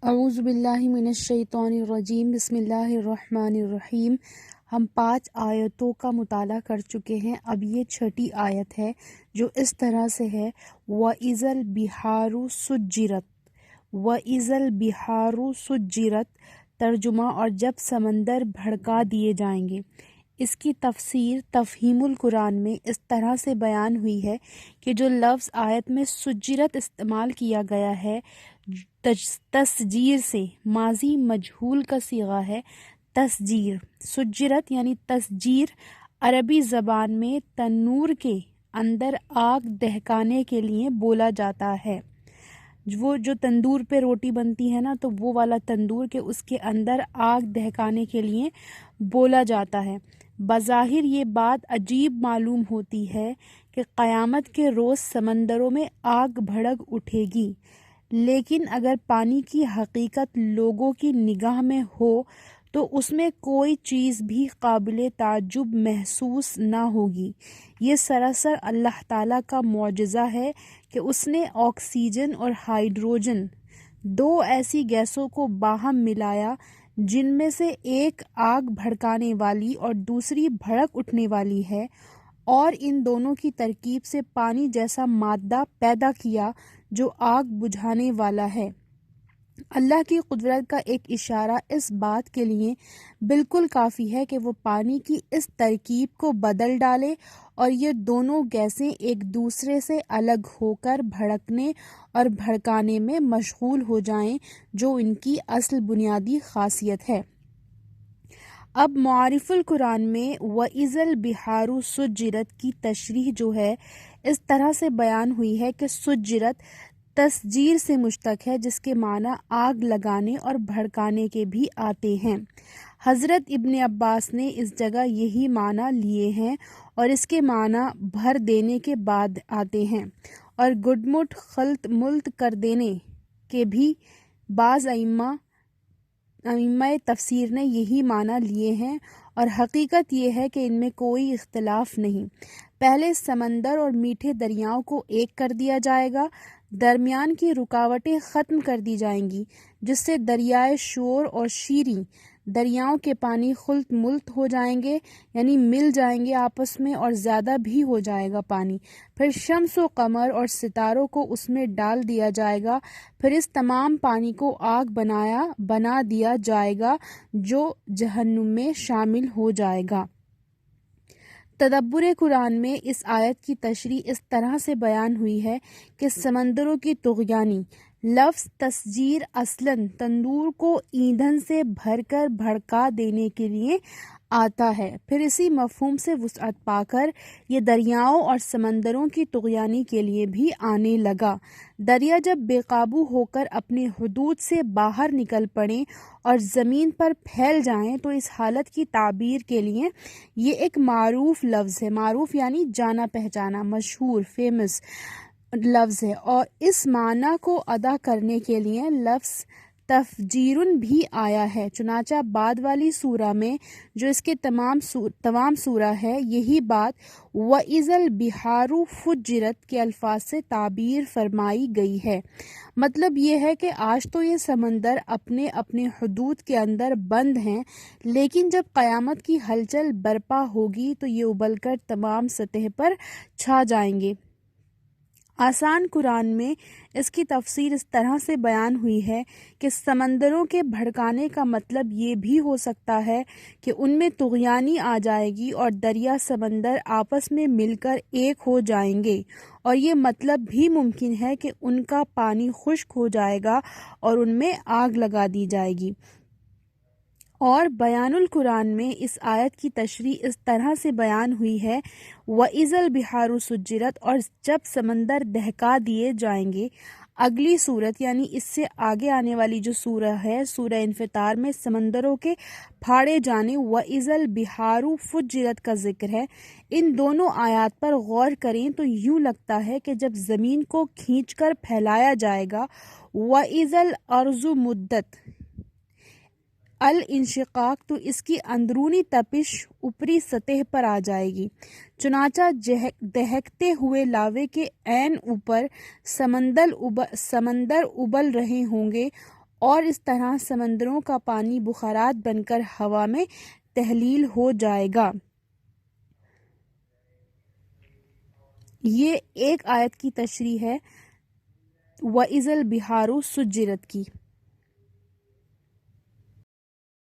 اعوذ باللہ من الشیطان الرجیم بسم اللہ الرحمن الرحیم۔ ہم 5 آیتوں کا مطالعہ کر چکے ہیں۔ اب یہ 6ٹھی آیت ہے جو اس طرح سے ہے وَإِذَا الْبِحَارُ سُجِّرَتْ۔ وَإِذَا الْبِحَارُ سُجِّرَتْ ترجمہ، اور جب سمندر بھڑکا دیے جائیں گے۔ اس کی تفسیر تفہیم القرآن میں اس طرح سے بیان ہوئی ہے کہ جو لفظ آیت میں سجرت استعمال کیا گیا ہے تسجیر سے، ماضی مجہول کا صیغہ ہے تسجیر۔ سجرت یعنی تسجیر عربی زبان میں تنور کے اندر آگ دہکانے کے لیے بولا جاتا ہے۔ وہ جو تندور پہ روٹی بنتی ہے نا، تو وہ والا تندور کے اس کے اندر آگ دہکانے کے لیے بولا جاتا ہے۔ بظاہر یہ بات عجیب معلوم ہوتی ہے کہ قیامت کے روز سمندروں میں آگ بھڑک اٹھے گی، لیکن اگر پانی کی حقیقت لوگوں کی نگاہ میں ہو تو اس میں کوئی چیز بھی قابل تعجب محسوس نہ ہوگی۔ یہ سراسر اللہ تعالیٰ کا معجزہ ہے کہ اس نے آکسیجن اور ہائیڈروجن، 2 ایسی گیسوں کو باہم ملایا جن میں سے ایک آگ بھڑکانے والی اور دوسری بھڑک اٹھنے والی ہے، اور ان دونوں کی ترکیب سے پانی جیسا مادہ پیدا کیا جو آگ بجھانے والا ہے۔ اللہ کی قدرت کا ایک اشارہ اس بات کے لیے بالکل کافی ہے کہ وہ پانی کی اس ترکیب کو بدل ڈالے اور یہ دونوں گیسیں ایک دوسرے سے الگ ہو کر بھڑکنے اور بھڑکانے میں مشغول ہو جائیں، جو ان کی اصل بنیادی خاصیت ہے۔ اب معارف القرآن میں وَإِذَا الْبِحَارُ سُجِّرَتْ کی تشریح جو ہے اس طرح سے بیان ہوئی ہے کہ سجرت تسجیر سے مشتق ہے، جس کے معنی آگ لگانے اور بھڑکانے کے بھی آتے ہیں۔ حضرت ابن عباس نے اس جگہ یہی معنی لیے ہیں اور اس کے معنی بھر دینے کے بعد آتے ہیں، اور گڈمٹ خلط ملت کر دینے کے بھی بعض ائمہ تفسیر نے یہی معنی لیے ہیں، اور حقیقت یہ ہے کہ ان میں کوئی اختلاف نہیں۔ پہلے سمندر اور میٹھے دریاؤں کو ایک کر دیا جائے گا، درمیان کی رکاوٹیں ختم کر دی جائیں گی، جس سے دریائے شور اور شیریں دریاؤں کے پانی خلط ملت ہو جائیں گے، یعنی مل جائیں گے آپس میں، اور زیادہ بھی ہو جائے گا پانی۔ پھر شمس و قمر اور ستاروں کو اس میں ڈال دیا جائے گا، پھر اس تمام پانی کو آگ بنا دیا جائے گا جو جہنم میں شامل ہو جائے گا۔ تدبر قرآن میں اس آیت کی تشریح اس طرح سے بیان ہوئی ہے کہ سمندروں کی طغیانی۔ لفظ تسجیر اصلاً تندور کو ایندھن سے بھر کر بھڑکا دینے کے لیے آتا ہے، پھر اسی مفہوم سے وسعت پا کر یہ دریاؤں اور سمندروں کی طغیانی کے لیے بھی آنے لگا۔ دریا جب بے قابو ہو کر اپنے حدود سے باہر نکل پڑیں اور زمین پر پھیل جائیں تو اس حالت کی تعبیر کے لیے یہ ایک معروف لفظ ہے۔ معروف یعنی جانا پہچانا، مشہور، فیمس لفظ ہے، اور اس معنی کو ادا کرنے کے لیے لفظ تفجیرن بھی آیا ہے۔ چنانچہ بعد والی سورہ میں جو اس کے تمام سورہ ہے، یہی بات وَإِذَا الْبِحَارُ فُجِّرَتْ کے الفاظ سے تعبیر فرمائی گئی ہے۔ مطلب یہ ہے کہ آج تو یہ سمندر اپنے اپنے حدود کے اندر بند ہیں، لیکن جب قیامت کی ہلچل برپا ہوگی تو یہ ابل کر تمام سطح پر چھا جائیں گے۔ آسان قرآن میں اس کی تفسیر اس طرح سے بیان ہوئی ہے کہ سمندروں کے بھڑکانے کا مطلب یہ بھی ہو سکتا ہے کہ ان میں طغیانی آ جائے گی اور دریا سمندر آپس میں مل کر ایک ہو جائیں گے، اور یہ مطلب بھی ممکن ہے کہ ان کا پانی خشک ہو جائے گا اور ان میں آگ لگا دی جائے گی۔ اور بیان القرآن میں اس آیت کی تشریح اس طرح سے بیان ہوئی ہے وَإِذَا الْبِحَارُ سُجِّرَتْ، اور جب سمندر دہکا دیے جائیں گے۔ اگلی صورت یعنی اس سے آگے آنے والی جو سورہ ہے، سورہ انفطار میں سمندروں کے پھاڑے جانے وَإِذَا الْبِحَارُ فُجِّرَتْ کا ذکر ہے۔ ان دونوں آیات پر غور کریں تو یوں لگتا ہے کہ جب زمین کو کھینچ کر پھیلایا جائے گا، وَإِذَا الْأَرْضُ مُدَّتْ الانشقاق، تو اس کی اندرونی تپش اوپری سطح پر آ جائے گی۔ چنانچہ دہکتے ہوئے لاوے کے عین اوپر سمندر ابل رہے ہوں گے، اور اس طرح سمندروں کا پانی بخارات بن کر ہوا میں تحلیل ہو جائے گا۔ یہ ایک آیت کی تشریح ہے وَإِذَا الْبِحَارُ سُجِّرَتْ کی۔